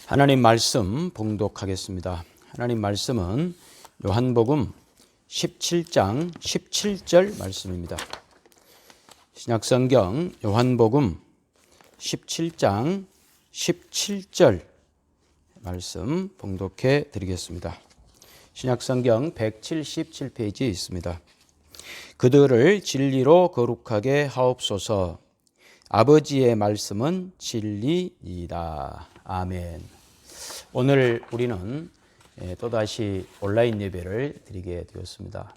하나님 말씀 봉독하겠습니다. 하나님 말씀은 요한복음 17장 17절 말씀입니다. 신약성경 요한복음 17장 17절 말씀 봉독해 드리겠습니다. 신약성경 177페이지에 있습니다. 그들을 진리로 거룩하게 하옵소서. 아버지의 말씀은 진리이다. 아멘. 오늘 우리는 또다시 온라인 예배를 드리게 되었습니다.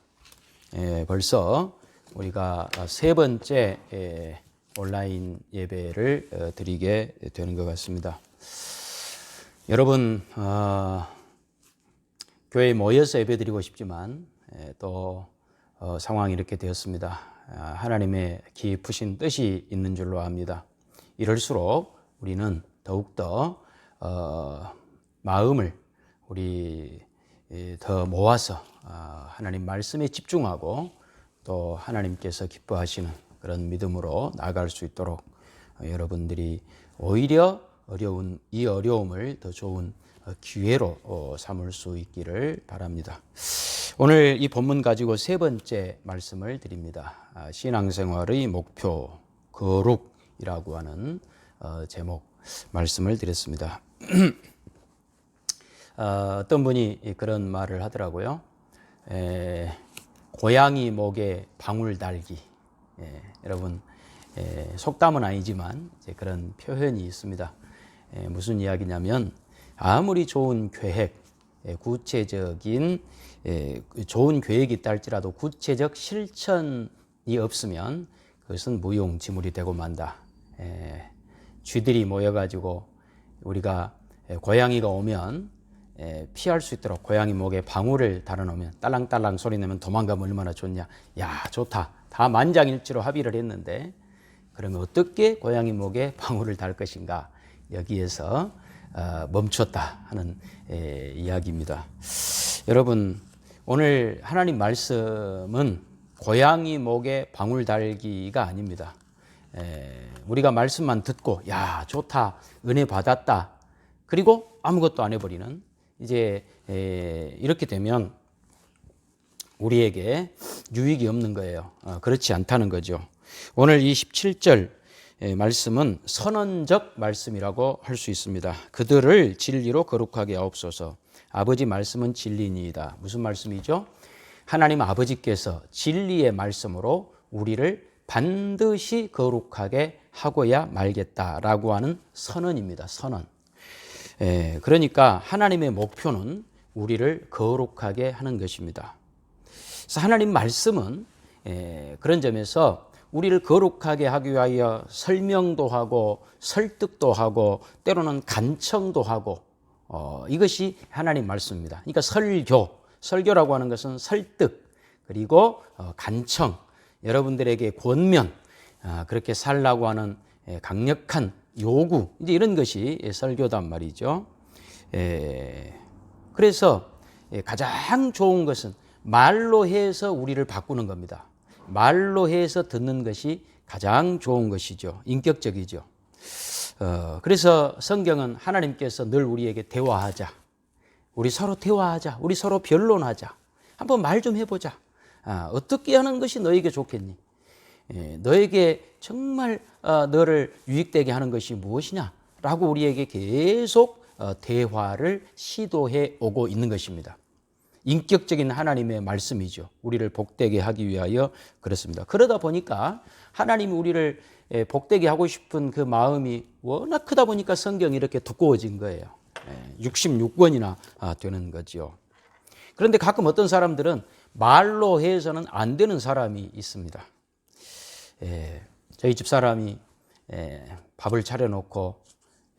벌써 우리가 세 번째 온라인 예배를 드리게 되는 것 같습니다. 여러분, 교회에 모여서 예배 드리고 싶지만 또 상황이 이렇게 되었습니다. 하나님의 깊으신 뜻이 있는 줄로 압니다. 이럴수록 우리는 더욱더 마음을 우리 더 모아서 하나님 말씀에 집중하고 또 하나님께서 기뻐하시는 그런 믿음으로 나아갈 수 있도록 여러분들이 오히려 어려운 이 어려움을 더 좋은 기회로 삼을 수 있기를 바랍니다. 오늘 이 본문 가지고 세 번째 말씀을 드립니다. 신앙생활의 목표, 거룩이라고 하는 제목 말씀을 드렸습니다. 어떤 분이 그런 말을 하더라고요. 고양이 목에 방울 달기. 여러분, 속담은 아니지만 그런 표현이 있습니다. 무슨 이야기냐면 아무리 좋은 계획, 구체적인 좋은 계획이 있다 할지라도 구체적 실천이 없으면 그것은 무용지물이 되고 만다. 쥐들이 모여가지고 우리가 고양이가 오면 피할 수 있도록 고양이 목에 방울을 달아놓으면 딸랑딸랑 소리 내면 도망가면 얼마나 좋냐. 야, 좋다. 다 만장일치로 합의를 했는데 그러면 어떻게 고양이 목에 방울을 달 것인가. 여기에서 멈췄다 하는 이야기입니다. 여러분, 오늘 하나님 말씀은 고양이 목에 방울 달기가 아닙니다. 우리가 말씀만 듣고 야 좋다 은혜 받았다 그리고 아무것도 안 해버리는 이제 이렇게 되면 우리에게 유익이 없는 거예요. 그렇지 않다는 거죠. 오늘 이 17절 말씀은 선언적 말씀이라고 할 수 있습니다. 그들을 진리로 거룩하게 하옵소서. 아버지 말씀은 진리니이다. 무슨 말씀이죠? 하나님 아버지께서 진리의 말씀으로 우리를 반드시 거룩하게 하고야 말겠다라고 하는 선언입니다. 선언. 그러니까 하나님의 목표는 우리를 거룩하게 하는 것입니다. 그래서 하나님 말씀은 그런 점에서 우리를 거룩하게 하기 위하여 설명도 하고 설득도 하고 때로는 간청도 하고 이것이 하나님 말씀입니다. 그러니까 설교라고 하는 것은 설득 그리고 간청 여러분들에게 권면, 그렇게 살라고 하는 강력한 요구, 이제 이런 것이 설교단 말이죠. 그래서 가장 좋은 것은 말로 해서 우리를 바꾸는 겁니다. 말로 해서 듣는 것이 가장 좋은 것이죠. 인격적이죠. 그래서 성경은 하나님께서 늘 우리에게 대화하자. 우리 서로 대화하자. 우리 서로 변론하자. 한번 말 좀 해보자. 어떻게 하는 것이 너에게 좋겠니? 너에게 정말 너를 유익되게 하는 것이 무엇이냐? 라고 우리에게 계속 대화를 시도해 오고 있는 것입니다. 인격적인 하나님의 말씀이죠. 우리를 복되게 하기 위하여 그렇습니다. 그러다 보니까 하나님이 우리를 복되게 하고 싶은 그 마음이 워낙 크다 보니까 성경이 이렇게 두꺼워진 거예요. 66권이나 되는 거죠. 그런데 가끔 어떤 사람들은 말로 해서는 안 되는 사람이 있습니다. 저희 집사람이 밥을 차려놓고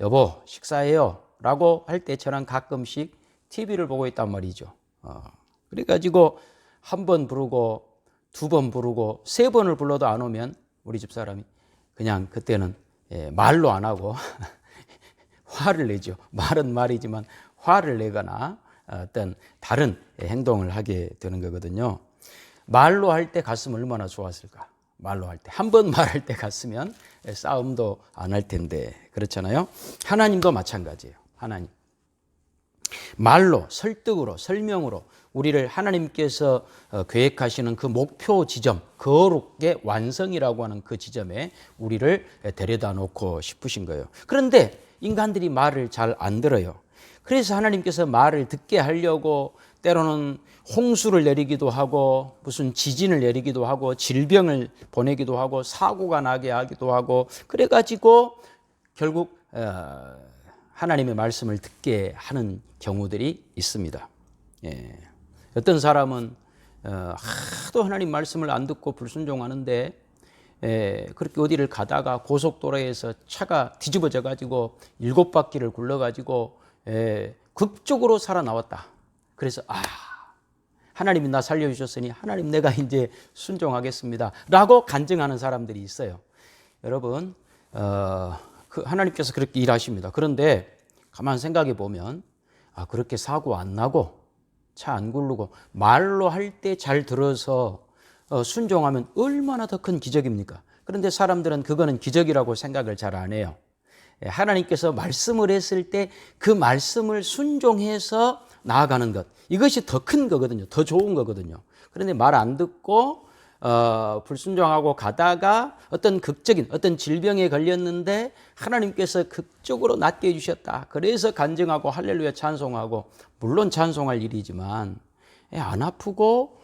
여보 식사해요 라고 할 때 저는 가끔씩 TV를 보고 있단 말이죠. 그래가지고 한 번 부르고 두 번 부르고 세 번을 불러도 안 오면 우리 집사람이 그냥 그때는 말로 안 하고 화를 내죠. 말은 말이지만 화를 내거나 어떤 다른 행동을 하게 되는 거거든요. 말로 할 때 갔으면 얼마나 좋았을까. 말로 할 때. 한 번 말할 때 갔으면 싸움도 안 할 텐데. 그렇잖아요. 하나님도 마찬가지예요. 하나님. 말로, 설득으로, 설명으로 우리를 하나님께서 계획하시는 그 목표 지점, 거룩의 완성이라고 하는 그 지점에 우리를 데려다 놓고 싶으신 거예요. 그런데 인간들이 말을 잘 안 들어요. 그래서 하나님께서 말을 듣게 하려고 때로는 홍수를 내리기도 하고 무슨 지진을 내리기도 하고 질병을 보내기도 하고 사고가 나게 하기도 하고 그래가지고 결국 하나님의 말씀을 듣게 하는 경우들이 있습니다. 예. 어떤 사람은 하도 하나님 말씀을 안 듣고 불순종하는데 그렇게 어디를 가다가 고속도로에서 차가 뒤집어져 가지고 7바퀴를 굴러 가지고 극적으로 살아나왔다. 그래서 하나님이 나 살려주셨으니 하나님 내가 이제 순종하겠습니다 라고 간증하는 사람들이 있어요. 여러분 하나님께서 그렇게 일하십니다. 그런데 가만 생각해 보면 그렇게 사고 안 나고 차 안 굴르고 말로 할 때 잘 들어서 순종하면 얼마나 더 큰 기적입니까? 그런데 사람들은 그거는 기적이라고 생각을 잘 안 해요. 하나님께서 말씀을 했을 때 그 말씀을 순종해서 나아가는 것, 이것이 더 큰 거거든요. 더 좋은 거거든요. 그런데 말 안 듣고 불순종하고 가다가 어떤 극적인 어떤 질병에 걸렸는데 하나님께서 극적으로 낫게 해주셨다. 그래서 간증하고 할렐루야 찬송하고, 물론 찬송할 일이지만 안 아프고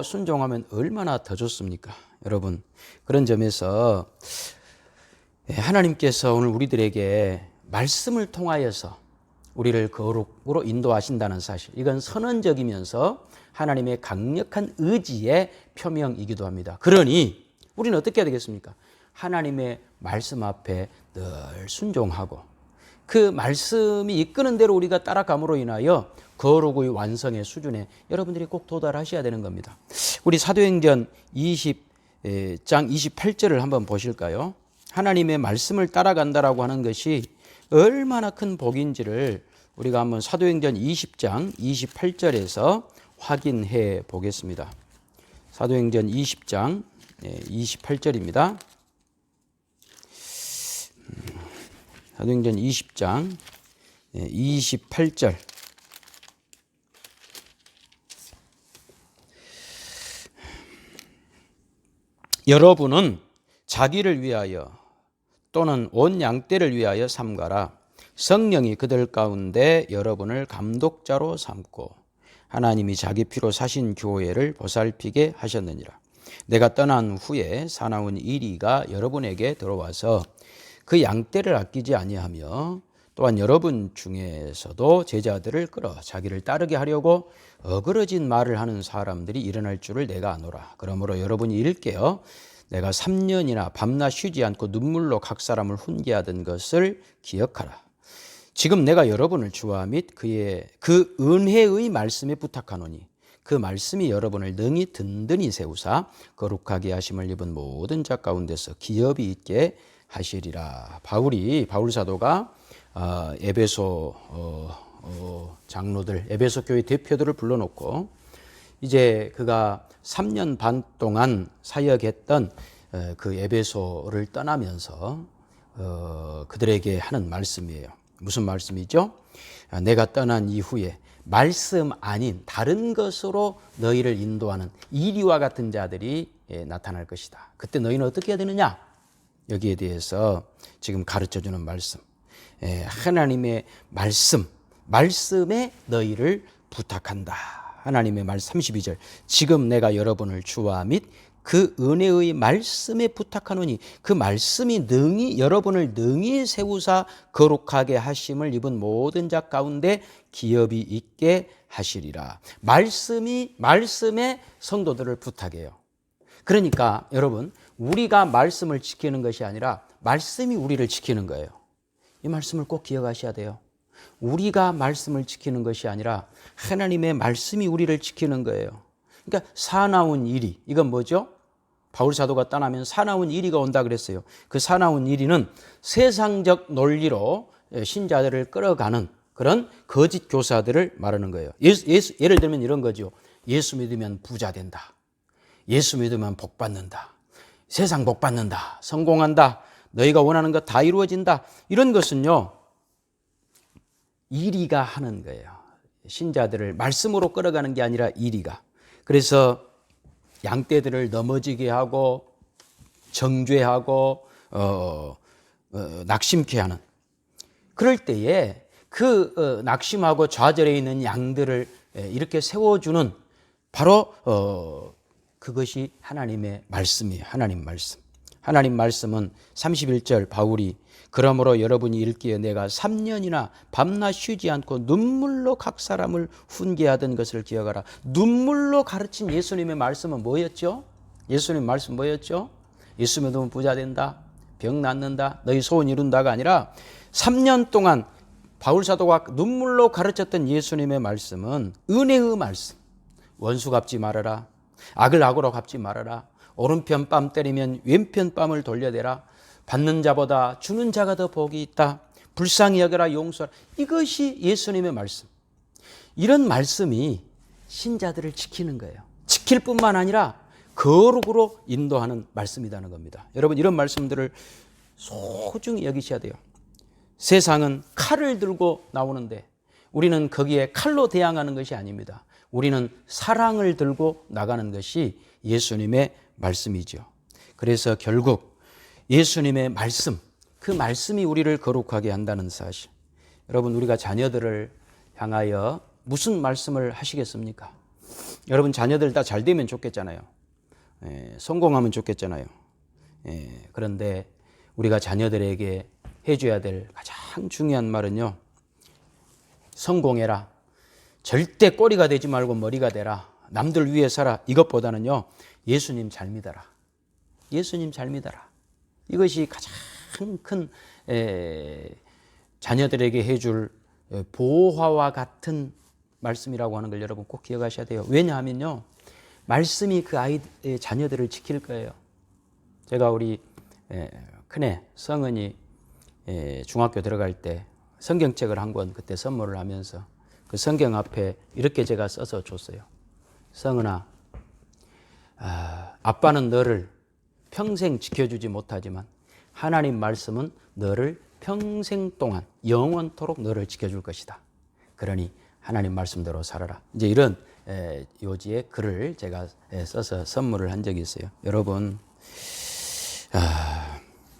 순종하면 얼마나 더 좋습니까? 여러분, 그런 점에서 하나님께서 오늘 우리들에게 말씀을 통하여서 우리를 거룩으로 인도하신다는 사실, 이건 선언적이면서 하나님의 강력한 의지의 표명이기도 합니다. 그러니 우리는 어떻게 해야 되겠습니까? 하나님의 말씀 앞에 늘 순종하고 그 말씀이 이끄는 대로 우리가 따라감으로 인하여 거룩의 완성의 수준에 여러분들이 꼭 도달하셔야 되는 겁니다. 우리 사도행전 20장 28절을 한번 보실까요? 하나님의 말씀을 따라간다라고 하는 것이 얼마나 큰 복인지를 우리가 한번 사도행전 20장 28절에서 확인해 보겠습니다. 사도행전 20장 28절입니다. 사도행전 20장 28절. 여러분은 자기를 위하여 또는 온 양떼를 위하여 삼가라. 성령이 그들 가운데 여러분을 감독자로 삼고 하나님이 자기 피로 사신 교회를 보살피게 하셨느니라. 내가 떠난 후에 사나운 이리가 여러분에게 들어와서 그 양떼를 아끼지 아니하며 또한 여러분 중에서도 제자들을 끌어 자기를 따르게 하려고 어그러진 말을 하는 사람들이 일어날 줄을 내가 아노라. 그러므로 여러분이 일깨어 내가 3년이나 밤낮 쉬지 않고 눈물로 각 사람을 훈계하던 것을 기억하라. 지금 내가 여러분을 주와 및 그의 그 은혜의 말씀에 부탁하노니 그 말씀이 여러분을 능히 든든히 세우사 거룩하게 하심을 입은 모든 자 가운데서 기업이 있게 하시리라. 바울 사도가 에베소 장로들, 에베소 교회 대표들을 불러놓고 이제 그가 3년 반 동안 사역했던 그 에베소를 떠나면서 그들에게 하는 말씀이에요. 무슨 말씀이죠? 내가 떠난 이후에 말씀 아닌 다른 것으로 너희를 인도하는 이리와 같은 자들이 나타날 것이다. 그때 너희는 어떻게 해야 되느냐? 여기에 대해서 지금 가르쳐주는 말씀. 하나님의 말씀에 너희를 부탁한다. 하나님의 말 32절. 지금 내가 여러분을 주와 및 그 은혜의 말씀에 부탁하노니 그 말씀이 능히 여러분을 능히 세우사 거룩하게 하심을 입은 모든 자 가운데 기업이 있게 하시리라. 말씀에 성도들을 부탁해요. 그러니까 여러분, 우리가 말씀을 지키는 것이 아니라 말씀이 우리를 지키는 거예요. 이 말씀을 꼭 기억하셔야 돼요. 우리가 말씀을 지키는 것이 아니라 하나님의 말씀이 우리를 지키는 거예요. 그러니까 사나운 이리, 이건 뭐죠? 바울 사도가 떠나면 사나운 이리가 온다 그랬어요. 그 사나운 이리는 세상적 논리로 신자들을 끌어가는 그런 거짓 교사들을 말하는 거예요. 예를 들면 이런 거죠. 예수 믿으면 부자 된다. 예수 믿으면 복 받는다. 세상 복 받는다. 성공한다. 너희가 원하는 것 다 이루어진다. 이런 것은요, 이리가 하는 거예요. 신자들을 말씀으로 끌어가는 게 아니라 이리가. 그래서 양떼들을 넘어지게 하고 정죄하고 낙심케 하는, 그럴 때에 그 낙심하고 좌절해 있는 양들을 이렇게 세워주는 바로 그것이 하나님의 말씀이에요. 하나님 말씀. 하나님 말씀은 31절 바울이 그러므로 여러분이 읽기에 내가 3년이나 밤낮 쉬지 않고 눈물로 각 사람을 훈계하던 것을 기억하라. 눈물로 가르친 예수님의 말씀은 뭐였죠? 예수님 말씀 뭐였죠? 예수 믿으면 부자 된다, 병 낫는다, 너희 소원 이룬다가 아니라 3년 동안 바울 사도가 눈물로 가르쳤던 예수님의 말씀은 은혜의 말씀. 원수 갚지 말아라, 악을 악으로 갚지 말아라, 오른편 뺨 때리면 왼편 뺨을 돌려대라, 받는 자보다 주는 자가 더 복이 있다, 불쌍히 여겨라, 용서하라. 이것이 예수님의 말씀. 이런 말씀이 신자들을 지키는 거예요. 지킬 뿐만 아니라 거룩으로 인도하는 말씀이라는 겁니다. 여러분, 이런 말씀들을 소중히 여기셔야 돼요. 세상은 칼을 들고 나오는데 우리는 거기에 칼로 대항하는 것이 아닙니다. 우리는 사랑을 들고 나가는 것이 예수님의 말씀이죠. 그래서 결국 예수님의 말씀, 그 말씀이 우리를 거룩하게 한다는 사실. 여러분, 우리가 자녀들을 향하여 무슨 말씀을 하시겠습니까? 여러분, 자녀들 다 잘 되면 좋겠잖아요. 성공하면 좋겠잖아요. 그런데 우리가 자녀들에게 해줘야 될 가장 중요한 말은요, 성공해라, 절대 꼬리가 되지 말고 머리가 되라, 남들 위해 살아, 이것보다는요, 예수님 잘 믿어라. 예수님 잘 믿어라. 이것이 가장 큰 자녀들에게 해줄 보화와 같은 말씀이라고 하는 걸 여러분 꼭 기억하셔야 돼요. 왜냐하면요, 말씀이 그 자녀들을 지킬 거예요. 제가 우리 큰애 성은이 중학교 들어갈 때 성경책을 한 권 그때 선물을 하면서 그 성경 앞에 이렇게 제가 써서 줬어요. 성은아, 아빠는 너를 평생 지켜주지 못하지만 하나님 말씀은 너를 평생 동안 영원토록 너를 지켜줄 것이다. 그러니 하나님 말씀대로 살아라. 이제 이런 요지의 글을 제가 써서 선물을 한 적이 있어요. 여러분,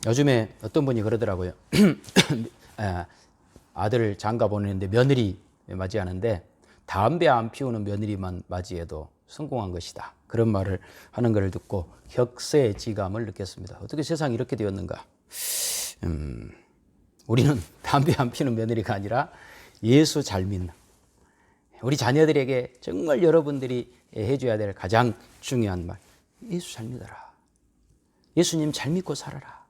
요즘에 어떤 분이 그러더라고요. 아들 장가 보내는데 며느리 맞이하는데 담배 안 피우는 며느리만 맞이해도 성공한 것이다. 그런 말을 하는 것을 듣고 격세지감을 느꼈습니다. 어떻게 세상이 이렇게 되었는가? 우리는 담배 안 피우는 며느리가 아니라 예수 잘 믿는, 우리 자녀들에게 정말 여러분들이 해줘야 될 가장 중요한 말, 예수 잘 믿어라. 예수님 잘 믿고 살아라.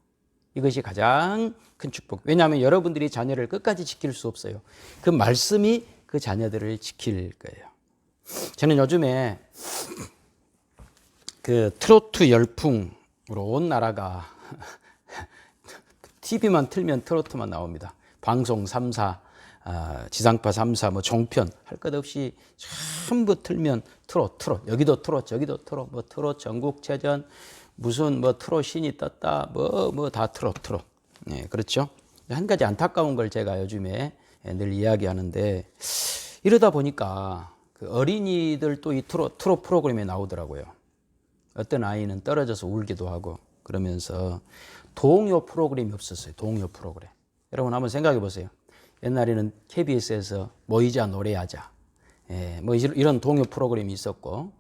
이것이 가장 큰 축복. 왜냐하면 여러분들이 자녀를 끝까지 지킬 수 없어요. 그 말씀이 그 자녀들을 지킬 거예요. 저는 요즘에 그 트로트 열풍으로 온 나라가 TV만 틀면 트로트만 나옵니다. 방송 3사, 지상파 3사, 뭐 종편 할 것 없이 전부 틀면 트로트, 여기도 트로트, 저기도 트로트, 뭐 트로트 전국체전, 무슨 뭐 트로트 신이 떴다, 뭐 다 트로트. 네, 그렇죠? 한 가지 안타까운 걸 제가 요즘에 늘 이야기하는데, 이러다 보니까 그 어린이들 또 이 트로트 프로그램에 나오더라고요. 어떤 아이는 떨어져서 울기도 하고 그러면서 동요 프로그램이 없었어요. 동요 프로그램. 여러분 한번 생각해 보세요. 옛날에는 KBS에서 모이자 노래하자, 뭐 이런 동요 프로그램이 있었고,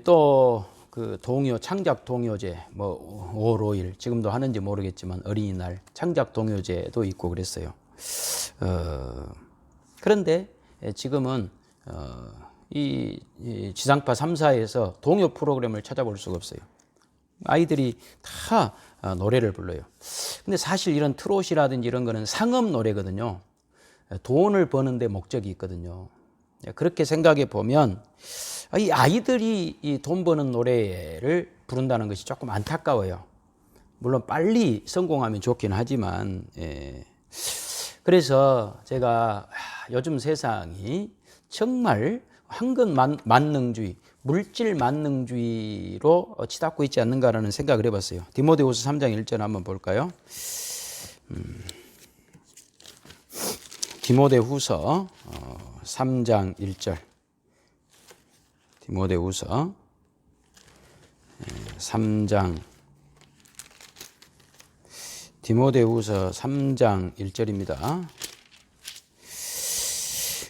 또 그 동요 창작 동요제, 뭐 5월 5일 지금도 하는지 모르겠지만 어린이날 창작 동요제도 있고 그랬어요. 그런데 지금은 이 지상파 3사에서 동요 프로그램을 찾아볼 수가 없어요. 아이들이 다 노래를 불러요. 근데 사실 이런 트롯이라든지 이런 거는 상업 노래거든요. 돈을 버는 데 목적이 있거든요. 그렇게 생각해 보면 이 아이들이 이 돈 버는 노래를 부른다는 것이 조금 안타까워요. 물론 빨리 성공하면 좋긴 하지만, 그래서 제가 요즘 세상이 정말 황금 만능주의, 물질 만능주의로 치닫고 있지 않는가라는 생각을 해봤어요. 디모데후서 3장 1절 한번 볼까요? 디모데후서 3장 1절. 디모데후서 3장 디모데후서 3장 1절입니다.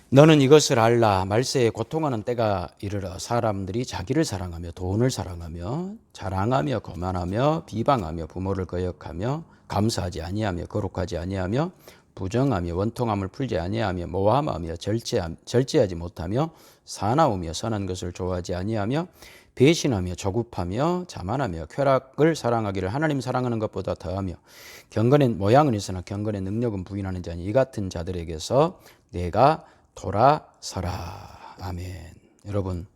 너는 이것을 알라. 말세에 고통하는 때가 이르러 사람들이 자기를 사랑하며 돈을 사랑하며 자랑하며 거만하며 비방하며 부모를 거역하며 감사하지 아니하며 거룩하지 아니하며 부정하며 원통함을 풀지 아니하며 모함하며 절제하지 못하며 사나우며 선한 것을 좋아하지 아니하며 배신하며 조급하며 자만하며 쾌락을 사랑하기를 하나님 사랑하는 것보다 더하며 경건의 모양은 있으나 경건의 능력은 부인하는 자니 이 같은 자들에게서 내가 돌아서라. 아멘. 여러분,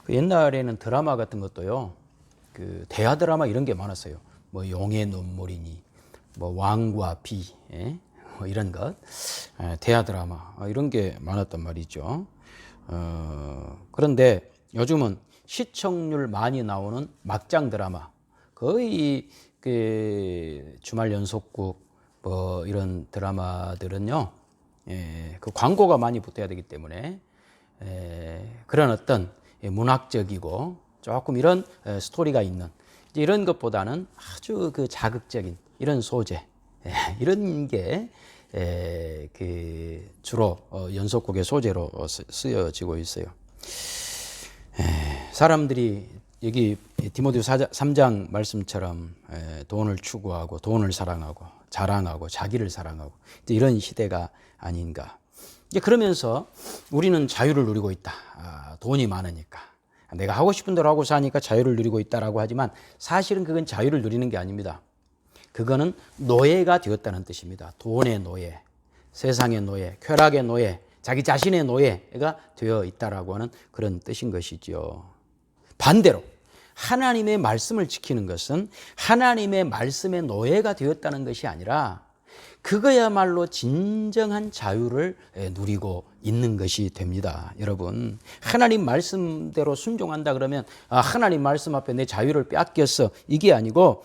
그 옛날에는 드라마 같은 것도요, 그 대하 드라마 이런 게 많았어요. 뭐 용의 눈물이니, 뭐 왕과 비, 뭐 이런 것, 대하 드라마 이런 게 많았단 말이죠. 그런데 요즘은 시청률 많이 나오는 막장 드라마, 거의 그 주말 연속극 뭐 이런 드라마들은요, 그 광고가 많이 붙어야 되기 때문에 그런 어떤 문학적이고 조금 이런 스토리가 있는 이런 것보다는 아주 그 자극적인 이런 소재, 이런 게 그 주로 연속곡의 소재로 쓰여지고 있어요. 사람들이 여기 디모데후서 3장 말씀처럼 돈을 추구하고 돈을 사랑하고 자랑하고 자기를 사랑하고 이런 시대가 아닌가. 그러면서 우리는 자유를 누리고 있다. 돈이 많으니까. 내가 하고 싶은 대로 하고 사니까 자유를 누리고 있다라고 하지만 사실은 그건 자유를 누리는 게 아닙니다. 그거는 노예가 되었다는 뜻입니다. 돈의 노예, 세상의 노예, 쾌락의 노예, 자기 자신의 노예가 되어 있다라고 하는 그런 뜻인 것이죠. 반대로 하나님의 말씀을 지키는 것은 하나님의 말씀의 노예가 되었다는 것이 아니라 그거야말로 진정한 자유를 누리고 있는 것이 됩니다. 여러분, 하나님 말씀대로 순종한다 그러면 하나님 말씀 앞에 내 자유를 빼앗겼어, 이게 아니고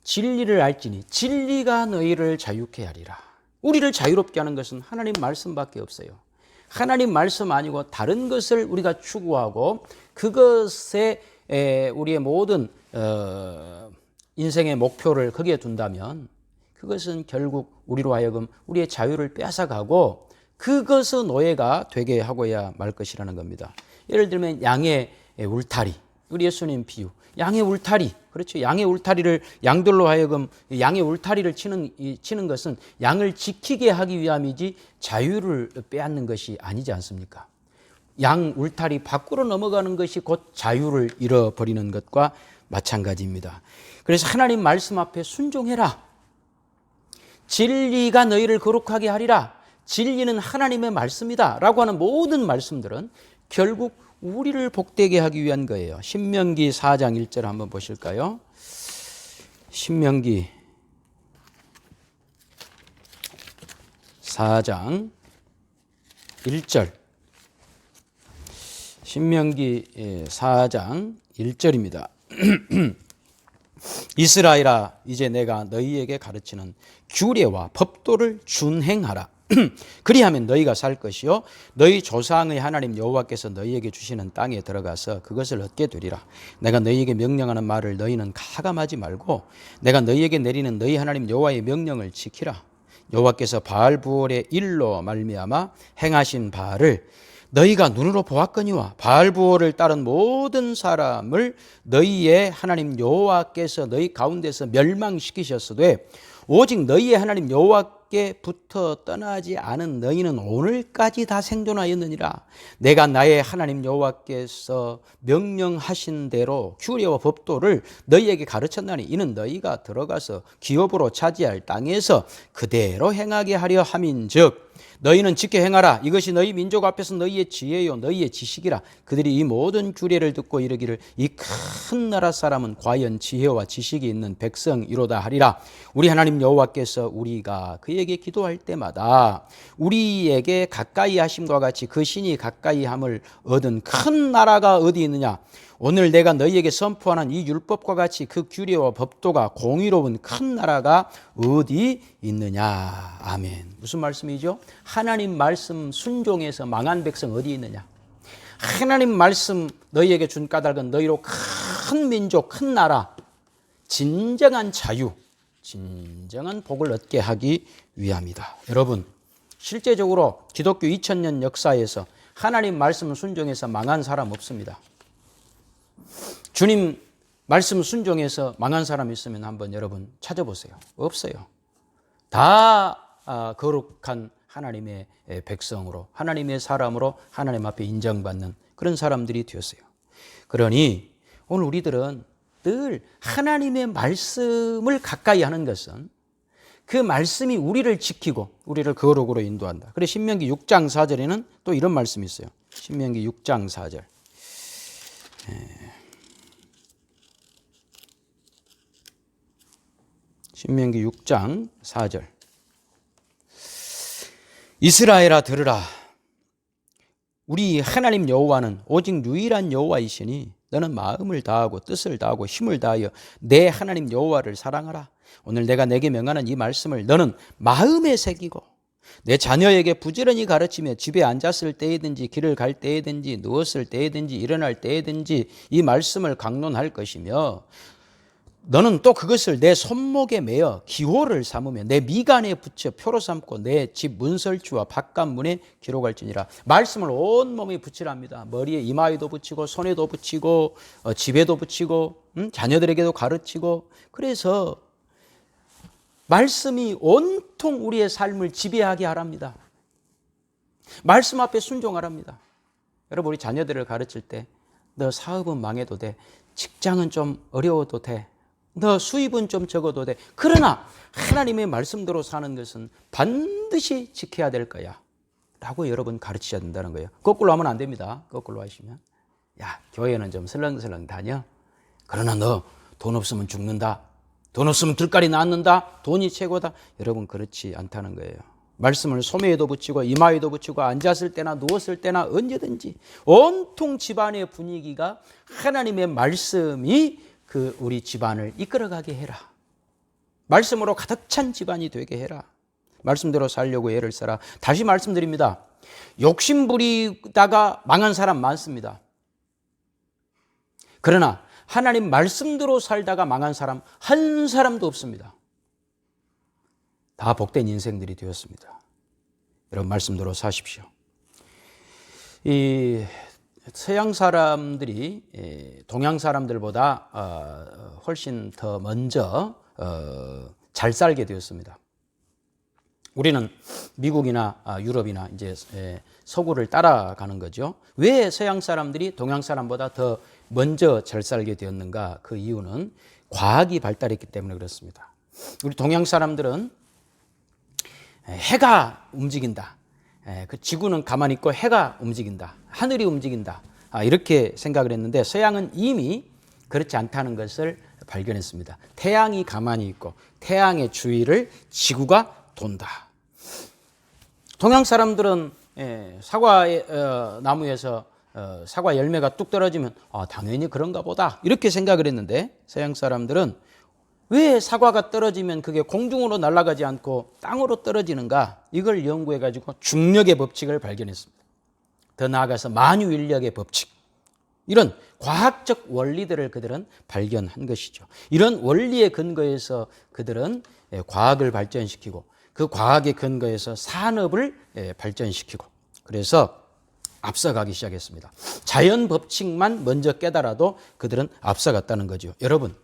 진리를 알지니 진리가 너희를 자유케 하리라. 우리를 자유롭게 하는 것은 하나님 말씀밖에 없어요. 하나님 말씀 아니고 다른 것을 우리가 추구하고 그것에 우리의 모든 인생의 목표를 거기에 둔다면 그것은 결국 우리로 하여금 우리의 자유를 빼앗아가고 그것은 노예가 되게 하고야 말 것이라는 겁니다. 예를 들면 양의 울타리, 우리 예수님 비유, 양의 울타리, 그렇죠. 양의 울타리를 양들로 하여금 양의 울타리를 치는 것은 양을 지키게 하기 위함이지 자유를 빼앗는 것이 아니지 않습니까? 양 울타리 밖으로 넘어가는 것이 곧 자유를 잃어버리는 것과 마찬가지입니다. 그래서 하나님 말씀 앞에 순종해라. 진리가 너희를 거룩하게 하리라. 진리는 하나님의 말씀이다 라고 하는 모든 말씀들은 결국 우리를 복되게 하기 위한 거예요. 신명기 4장 1절 한번 보실까요? 신명기 4장 1절. 신명기 4장 1절입니다. 이스라엘아, 이제 내가 너희에게 가르치는 규례와 법도를 준행하라. 그리하면 너희가 살 것이요 너희 조상의 하나님 여호와께서 너희에게 주시는 땅에 들어가서 그것을 얻게 되리라. 내가 너희에게 명령하는 말을 너희는 가감하지 말고 내가 너희에게 내리는 너희 하나님 여호와의 명령을 지키라. 여호와께서 바알부올의 일로 말미암아 행하신 바를 너희가 눈으로 보았거니와 바알부올을 따른 모든 사람을 너희의 하나님 여호와께서 너희 가운데서 멸망시키셨으되 오직 너희의 하나님 여호와께부터 떠나지 않은 너희는 오늘까지 다 생존하였느니라. 내가 나의 하나님 여호와께서 명령하신 대로 규례와 법도를 너희에게 가르쳤나니 이는 너희가 들어가서 기업으로 차지할 땅에서 그대로 행하게 하려 함인즉 너희는 지켜 행하라. 이것이 너희 민족 앞에서 너희의 지혜요 너희의 지식이라. 그들이 이 모든 규례를 듣고 이르기를 이 큰 나라 사람은 과연 지혜와 지식이 있는 백성이로다 하리라. 우리 하나님 여호와께서 우리가 그에게 기도할 때마다 우리에게 가까이 하심과 같이 그 신이 가까이 함을 얻은 큰 나라가 어디 있느냐. 오늘 내가 너희에게 선포하는 이 율법과 같이 그 규례와 법도가 공의로운 큰 나라가 어디 있느냐. 아멘. 무슨 말씀이죠? 하나님 말씀 순종해서 망한 백성 어디 있느냐. 하나님 말씀 너희에게 준 까닭은 너희로 큰 민족, 큰 나라, 진정한 자유, 진정한 복을 얻게 하기 위함이다. 여러분, 실제적으로 기독교 2000년 역사에서 하나님 말씀 순종해서 망한 사람 없습니다. 주님 말씀 순종해서 망한 사람 있으면 한번 여러분 찾아보세요. 없어요. 다 거룩한 하나님의 백성으로, 하나님의 사람으로 하나님 앞에 인정받는 그런 사람들이 되었어요. 그러니 오늘 우리들은 늘 하나님의 말씀을 가까이 하는 것은 그 말씀이 우리를 지키고 우리를 거룩으로 인도한다. 그래서 신명기 6장 4절에는 또 이런 말씀이 있어요. 신명기 6장 4절. 신명기 6장 4절. 이스라엘아 들으라. 우리 하나님 여호와는 오직 유일한 여호와이시니 너는 마음을 다하고 뜻을 다하고 힘을 다하여 내 하나님 여호와를 사랑하라. 오늘 내가 내게 명하는 이 말씀을 너는 마음에 새기고 내 자녀에게 부지런히 가르치며 집에 앉았을 때이든지 길을 갈 때이든지 누웠을 때이든지 일어날 때이든지 이 말씀을 강론할 것이며 너는 또 그것을 내 손목에 매어 기호를 삼으며 내 미간에 붙여 표로 삼고 내 집 문설주와 바깥문에 기록할지니라. 말씀을 온몸에 붙이랍니다. 머리에 이마에도 붙이고 손에도 붙이고 집에도 붙이고 자녀들에게도 가르치고. 그래서 말씀이 온통 우리의 삶을 지배하게 하랍니다. 말씀 앞에 순종하랍니다. 여러분, 우리 자녀들을 가르칠 때 너 사업은 망해도 돼. 직장은 좀 어려워도 돼. 너 수입은 좀 적어도 돼. 그러나 하나님의 말씀대로 사는 것은 반드시 지켜야 될 거야 라고 여러분 가르치셔야 된다는 거예요. 거꾸로 하면 안 됩니다. 거꾸로 하시면 야, 교회는 좀 설렁설렁 다녀. 그러나 너 돈 없으면 죽는다. 돈 없으면 들깔이 낳는다. 돈이 최고다. 여러분, 그렇지 않다는 거예요. 말씀을 소매에도 붙이고 이마에도 붙이고 앉았을 때나 누웠을 때나 언제든지 온통 집안의 분위기가 하나님의 말씀이 우리 집안을 이끌어가게 해라. 말씀으로 가득 찬 집안이 되게 해라. 말씀대로 살려고 애를 써라. 다시 말씀드립니다. 욕심 부리다가 망한 사람 많습니다. 그러나 하나님 말씀대로 살다가 망한 사람 한 사람도 없습니다. 다 복된 인생들이 되었습니다. 여러분, 말씀대로 사십시오. 이 서양 사람들이 동양 사람들보다 훨씬 더 먼저 잘 살게 되었습니다. 우리는 미국이나 유럽이나 이제 서구를 따라가는 거죠. 왜 서양 사람들이 동양 사람보다 더 먼저 잘 살게 되었는가? 그 이유는 과학이 발달했기 때문에 그렇습니다. 우리 동양 사람들은 해가 움직인다. 그 지구는 가만히 있고 해가 움직인다. 하늘이 움직인다. 이렇게 생각을 했는데 서양은 이미 그렇지 않다는 것을 발견했습니다. 태양이 가만히 있고 태양의 주위를 지구가 돈다. 동양 사람들은 사과 나무에서 사과 열매가 뚝 떨어지면 당연히 그런가 보다 이렇게 생각을 했는데 서양 사람들은 왜 사과가 떨어지면 그게 공중으로 날아가지 않고 땅으로 떨어지는가? 이걸 연구해 가지고 중력의 법칙을 발견했습니다. 더 나아가서 만유인력의 법칙, 이런 과학적 원리들을 그들은 발견한 것이죠. 이런 원리에 근거해서 그들은 과학을 발전시키고 그 과학에 근거해서 산업을 발전시키고 그래서 앞서가기 시작했습니다. 자연 법칙만 먼저 깨달아도 그들은 앞서갔다는 거죠. 여러분,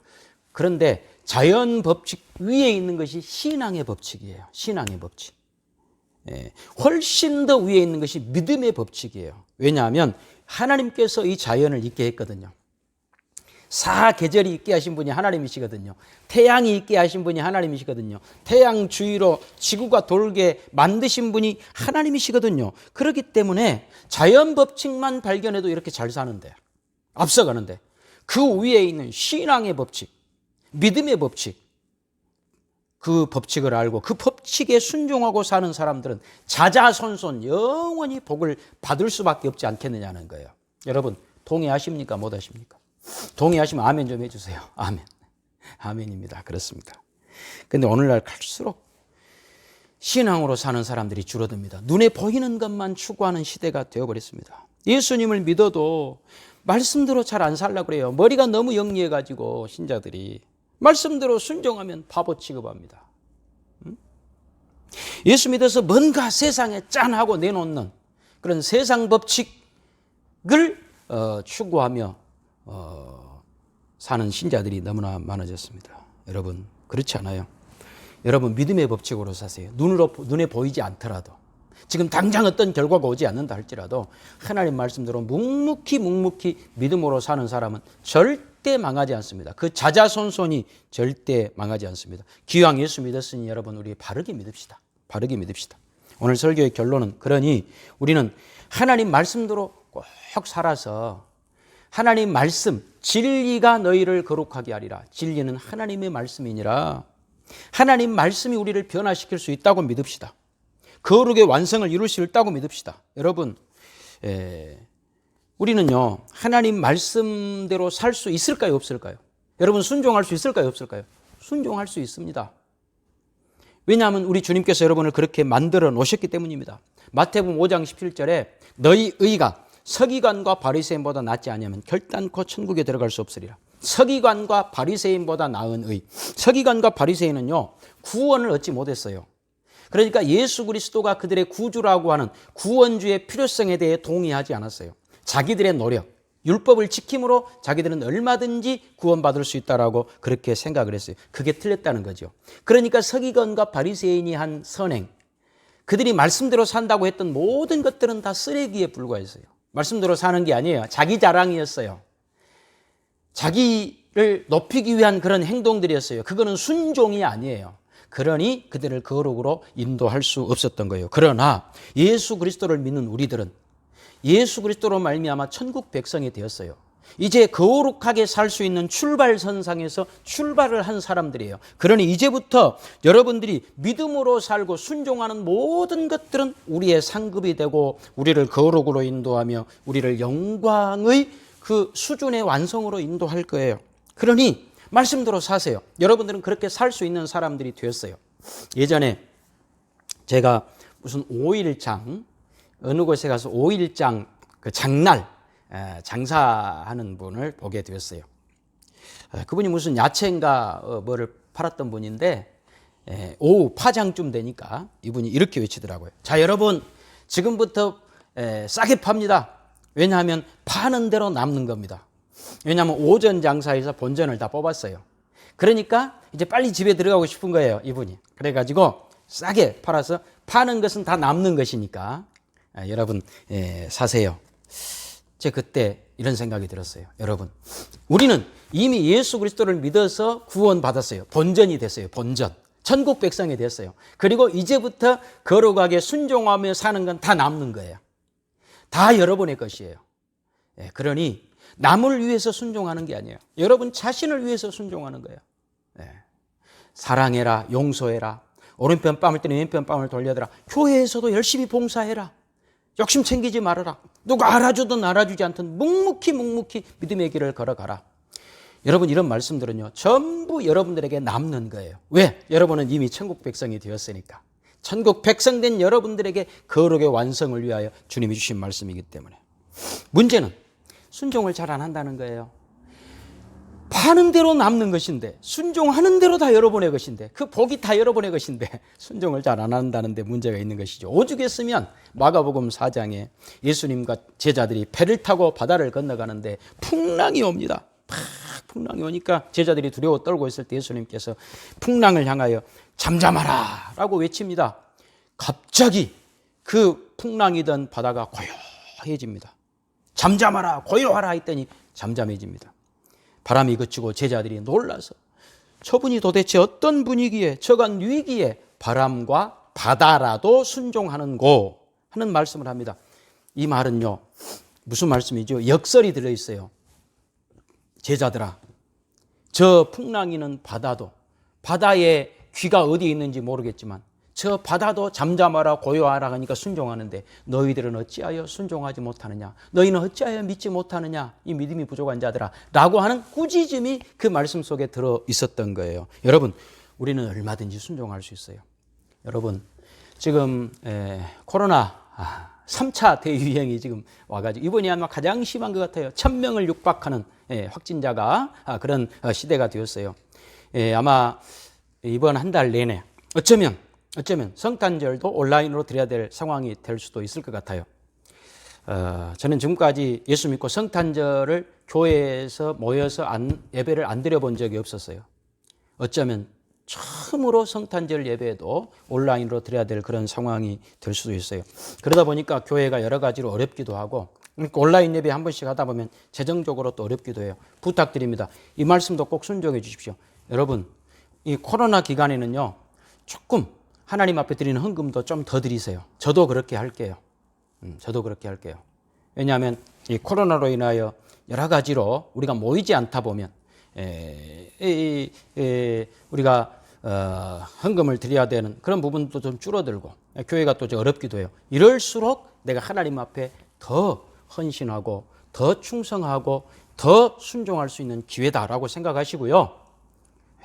그런데 자연 법칙 위에 있는 것이 신앙의 법칙이에요. 신앙의 법칙. 훨씬 더 위에 있는 것이 믿음의 법칙이에요. 왜냐하면 하나님께서 이 자연을 있게 했거든요. 사계절이 있게 하신 분이 하나님이시거든요. 태양이 있게 하신 분이 하나님이시거든요. 태양 주위로 지구가 돌게 만드신 분이 하나님이시거든요. 그렇기 때문에 자연 법칙만 발견해도 이렇게 잘 사는데, 앞서가는데 그 위에 있는 신앙의 법칙, 믿음의 법칙, 그 법칙을 알고 그 법칙에 순종하고 사는 사람들은 자자손손 영원히 복을 받을 수밖에 없지 않겠느냐는 거예요. 여러분, 동의하십니까? 못하십니까? 동의하시면 아멘 좀 해주세요. 아멘. 아멘입니다. 그렇습니다. 근데 오늘날 갈수록 신앙으로 사는 사람들이 줄어듭니다. 눈에 보이는 것만 추구하는 시대가 되어버렸습니다. 예수님을 믿어도 말씀대로 잘 안 살려고 그래요. 머리가 너무 영리해가지고 신자들이 말씀대로 순종하면 바보 취급합니다. 예수 믿어서 뭔가 세상에 짠하고 내놓는 그런 세상 법칙을 추구하며 사는 신자들이 너무나 많아졌습니다. 여러분 그렇지 않아요. 여러분 믿음의 법칙으로 사세요. 눈에 보이지 않더라도 지금 당장 어떤 결과가 오지 않는다 할지라도 하나님 말씀대로 묵묵히 믿음으로 사는 사람은 절대 망하지 않습니다. 그 자자손손이 절대 망하지 않습니다. 기왕 예수 믿었으니 여러분 우리 바르게 믿읍시다. 바르게 믿읍시다. 오늘 설교의 결론은 그러니 우리는 하나님 말씀대로 꼭 살아서 하나님 말씀 진리가 너희를 거룩하게 하리라. 진리는 하나님의 말씀이니라. 하나님 말씀이 우리를 변화시킬 수 있다고 믿읍시다. 거룩의 완성을 이룰 수 있다고 믿읍시다. 여러분 우리는요 하나님 말씀대로 살 수 있을까요 없을까요? 여러분 순종할 수 있을까요 없을까요? 순종할 수 있습니다. 왜냐하면 우리 주님께서 여러분을 그렇게 만들어 놓으셨기 때문입니다. 마태복음 5장 17절에 너희 의가 서기관과 바리새인보다 낫지 않으면 결단코 천국에 들어갈 수 없으리라. 서기관과 바리새인보다 나은 의. 서기관과 바리새인은요 구원을 얻지 못했어요. 그러니까 예수 그리스도가 그들의 구주라고 하는 구원주의 필요성에 대해 동의하지 않았어요. 자기들의 노력, 율법을 지킴으로 자기들은 얼마든지 구원받을 수 있다라고 그렇게 생각을 했어요. 그게 틀렸다는 거죠. 그러니까 서기관과 바리새인이 한 선행, 그들이 말씀대로 산다고 했던 모든 것들은 다 쓰레기에 불과했어요. 말씀대로 사는 게 아니에요. 자기 자랑이었어요. 자기를 높이기 위한 그런 행동들이었어요. 그거는 순종이 아니에요. 그러니 그들을 거룩으로 인도할 수 없었던 거예요. 그러나 예수 그리스도를 믿는 우리들은 예수 그리스도로 말미암아 천국 백성이 되었어요. 이제 거룩하게 살 수 있는 출발선상에서 출발을 한 사람들이에요. 그러니 이제부터 여러분들이 믿음으로 살고 순종하는 모든 것들은 우리의 상급이 되고 우리를 거룩으로 인도하며 우리를 영광의 그 수준의 완성으로 인도할 거예요. 그러니 말씀대로 사세요. 여러분들은 그렇게 살 수 있는 사람들이 되었어요. 예전에 제가 무슨 5일장 어느 곳에 가서 5일장 그 장날 장사하는 분을 보게 되었어요. 그분이 무슨 야채인가 뭐를 팔았던 분인데 오후 파장쯤 되니까 이분이 이렇게 외치더라고요. 자 여러분 지금부터 싸게 팝니다. 왜냐하면 파는 대로 남는 겁니다. 왜냐하면 오전 장사에서 본전을 다 뽑았어요. 그러니까 이제 빨리 집에 들어가고 싶은 거예요, 이분이. 그래가지고 싸게 팔아서 파는 것은 다 남는 것이니까 여러분 사세요. 제가 그때 이런 생각이 들었어요. 여러분, 우리는 이미 예수 그리스도를 믿어서 구원받았어요. 본전이 됐어요. 본전. 천국 백성이 됐어요. 그리고 이제부터 거룩하게 순종하며 사는 건 다 남는 거예요. 다 여러분의 것이에요. 그러니 남을 위해서 순종하는 게 아니에요. 여러분 자신을 위해서 순종하는 거예요. 사랑해라, 용서해라, 오른편 뺨을 때는 왼편 뺨을 돌려더라. 교회에서도 열심히 봉사해라. 욕심 챙기지 말아라. 누가 알아주든 알아주지 않든 묵묵히 믿음의 길을 걸어가라. 여러분 이런 말씀들은요 전부 여러분들에게 남는 거예요. 왜? 여러분은 이미 천국 백성이 되었으니까. 천국 백성 된 여러분들에게 거룩의 완성을 위하여 주님이 주신 말씀이기 때문에. 문제는 순종을 잘 안 한다는 거예요. 파는 대로 남는 것인데, 순종하는 대로 다 여러분의 것인데, 그 복이 다 여러분의 것인데 순종을 잘 안 한다는 데 문제가 있는 것이죠. 오죽했으면 마가복음 4장에 예수님과 제자들이 배를 타고 바다를 건너가는데 풍랑이 옵니다. 풍랑이 오니까 제자들이 두려워 떨고 있을 때 예수님께서 풍랑을 향하여 잠잠하라 라고 외칩니다. 갑자기 그 풍랑이던 바다가 고요해집니다. 잠잠하라, 고요하라 했더니 잠잠해집니다. 바람이 그치고 제자들이 놀라서 저분이 도대체 어떤 분위기에, 저간 위기에 바람과 바다라도 순종하는고 하는 말씀을 합니다. 이 말은요 무슨 말씀이죠? 역설이 들어있어요. 제자들아, 저 풍랑이는 바다도, 바다에 귀가 어디 있는지 모르겠지만 저 바다도 잠잠하라 고요하라 하니까 순종하는데 너희들은 어찌하여 순종하지 못하느냐? 너희는 어찌하여 믿지 못하느냐? 이 믿음이 부족한 자들아 라고 하는 꾸짖음이 그 말씀 속에 들어 있었던 거예요. 여러분, 우리는 얼마든지 순종할 수 있어요. 여러분, 지금 코로나 3차 대유행이 지금 와가지고 이번이 아마 가장 심한 것 같아요. 1000명을 육박하는 확진자가 그런 시대가 되었어요. 아마 이번 한 달 내내 어쩌면 성탄절도 온라인으로 드려야 될 상황이 될 수도 있을 것 같아요. 저는 지금까지 예수 믿고 성탄절을 교회에서 모여서 예배를 안 드려본 적이 없었어요. 어쩌면 처음으로 성탄절 예배도 온라인으로 드려야 될 그런 상황이 될 수도 있어요. 그러다 보니까 교회가 여러 가지로 어렵기도 하고 온라인 예배 한 번씩 하다 보면 재정적으로 또 어렵기도 해요. 부탁드립니다. 이 말씀도 꼭 순종해 주십시오. 여러분, 이 코로나 기간에는요, 조금 하나님 앞에 드리는 헌금도 좀 더 드리세요. 저도 그렇게 할게요. 왜냐하면 이 코로나로 인하여 여러 가지로 우리가 모이지 않다 보면 우리가 헌금을 드려야 되는 그런 부분도 좀 줄어들고 교회가 또 어렵기도 해요. 이럴수록 내가 하나님 앞에 더 헌신하고 더 충성하고 더 순종할 수 있는 기회다라고 생각하시고요.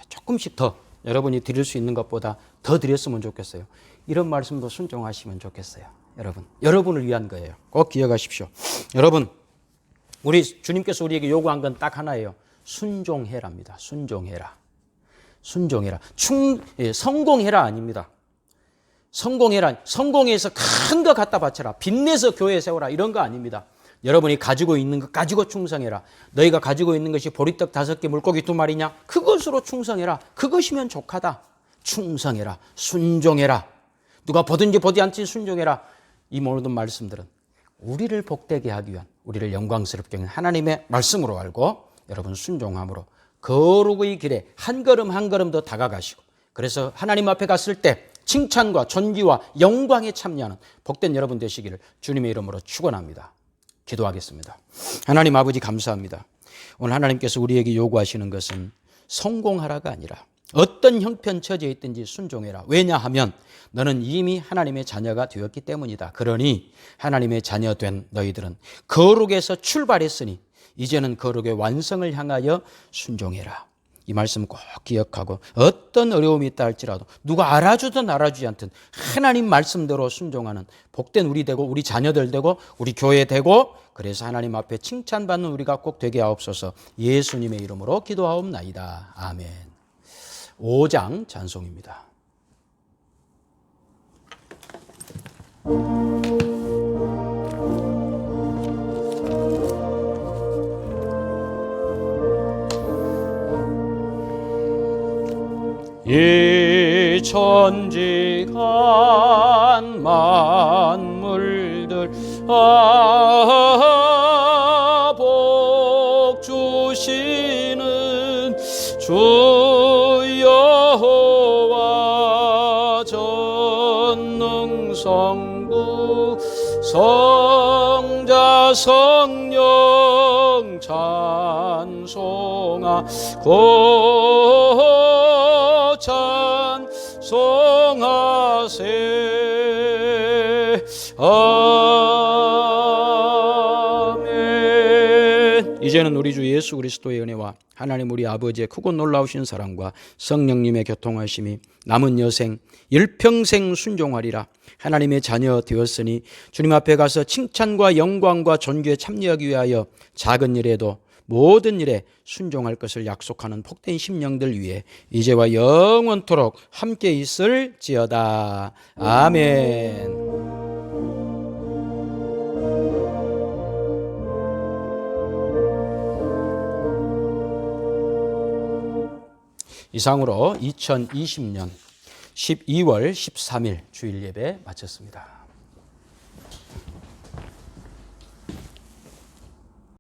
조금씩 더 여러분이 드릴 수 있는 것보다 더 드렸으면 좋겠어요. 이런 말씀도 순종하시면 좋겠어요. 여러분을 위한 거예요. 꼭 기억하십시오. 여러분, 우리 주님께서 우리에게 요구한 건 딱 하나예요. 순종해라입니다. 순종해라. 성공해라 아닙니다. 성공해서 큰 거 갖다 바쳐라. 빚내서 교회 세워라. 이런 거 아닙니다. 여러분이 가지고 있는 것 가지고 충성해라. 너희가 가지고 있는 것이 보리떡 5개 물고기 2마리냐? 그것으로 충성해라. 그것이면 족하다. 충성해라. 순종해라. 누가 보든지 보지 않지 순종해라. 이 모든 말씀들은 우리를 복되게 하기 위한, 우리를 영광스럽게 하는 하나님의 말씀으로 알고 여러분 순종함으로 거룩의 길에 한 걸음 한 걸음 더 다가가시고, 그래서 하나님 앞에 갔을 때 칭찬과 존귀와 영광에 참여하는 복된 여러분 되시기를 주님의 이름으로 축원합니다. 기도하겠습니다. 하나님 아버지 감사합니다. 오늘 하나님께서 우리에게 요구하시는 것은 성공하라가 아니라 어떤 형편처지에 있든지 순종해라. 왜냐하면 너는 이미 하나님의 자녀가 되었기 때문이다. 그러니 하나님의 자녀된 너희들은 거룩에서 출발했으니 이제는 거룩의 완성을 향하여 순종해라. 이 말씀 꼭 기억하고 어떤 어려움이 있다 할지라도 누가 알아주든 알아주지 않든 하나님 말씀대로 순종하는 복된 우리 되고 우리 자녀들 되고 우리 교회 되고, 그래서 하나님 앞에 칭찬받는 우리가 꼭 되게 하옵소서. 예수님의 이름으로 기도하옵나이다. 아멘. 5장 찬송입니다. 이 천지간 만물들 복 주시는 주 여호와 전능성부 성자 성령 찬송하고 찬송하세. 아멘. 이제는 우리 주 예수 그리스도의 은혜와 하나님 우리 아버지의 크고 놀라우신 사랑과 성령님의 교통하심이 남은 여생 일평생 순종하리라. 하나님의 자녀 되었으니 주님 앞에 가서 칭찬과 영광과 존귀에 참여하기 위하여 작은 일에도 모든 일에 순종할 것을 약속하는 복된 심령들 위해 이제와 영원토록 함께 있을지어다. 아멘. 이상으로 2020년 12월 13일 주일 예배 마쳤습니다.